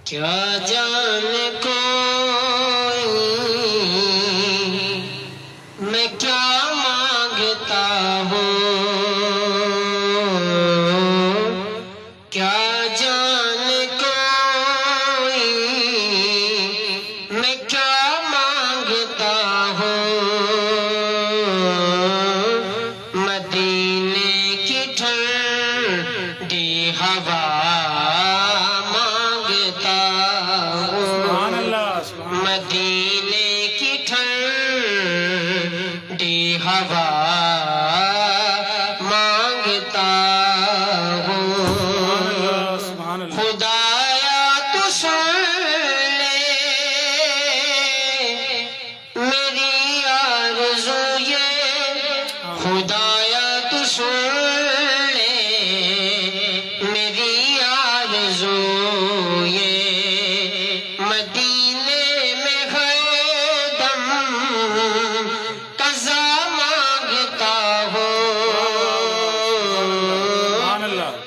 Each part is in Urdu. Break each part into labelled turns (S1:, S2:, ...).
S1: کیا جانے کوئی میں کیا مانگتا ہوں، کیا جانے کوئی میں کیا مانگتا ہوں، مدینے کی ٹھنڈی ہوا مدینے کی ٹھنڈی ہوا مانگتا ہوں، خدایا تو سن لے میری آرزو یہ، خدایا تو سن لے میری آرزو یہ، مدینے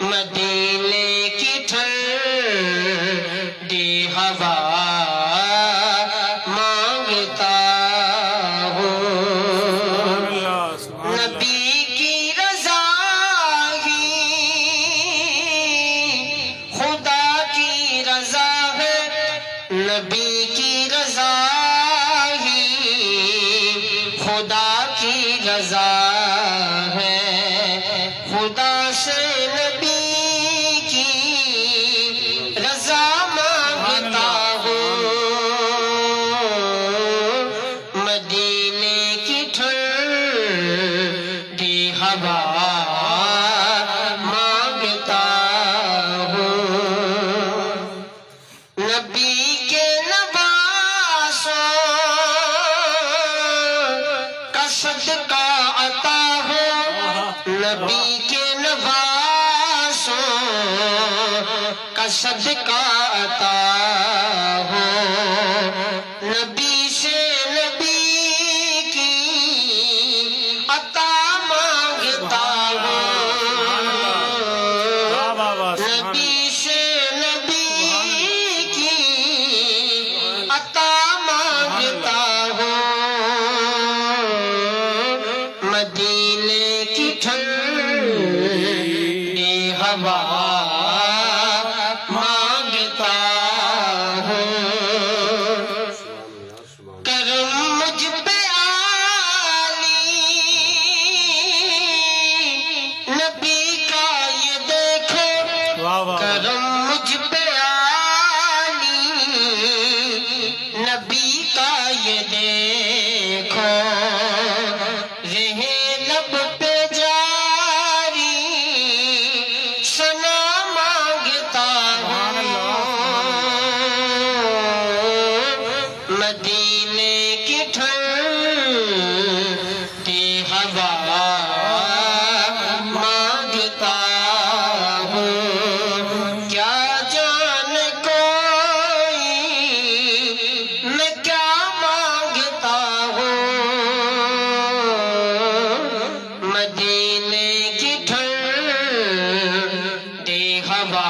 S1: مدینے کی ٹھنڈی ہوا مانگتا ہوں، نبی کی رضا ہی خدا کی رضا ہے، نبی کی رضا ہی خدا کی رضا ہے، خدا سے نبی کی رضا مانگتا ہوں، مدینے کی ٹھنڈی ہوا مانگتا ہوں، نبی کے نواسوں کا صدقہ عطا ہو، نبی کے نواسوں کا صدقہ عطا ہو، نبی سے نبی کی عطا مانگتا ہوں، نبی سے نبی کی عطا مانگتا ہوں، مدینے کی ٹھنڈی ہوا مانگتا ہوں، کرم مجھ پہ عالی نبی کا یہ دیکھو، کرم مجھ پہ عالی نبی کا یہ دیکھو، رہے لب پہ جاری سنا مانگتا ہوں، مدینے کی ٹھنڈی ہوا مانگتا ہوں، کیا جانے کوئی میں کیا مانگتا ہوں، مدینے کی ٹھنڈی ہوا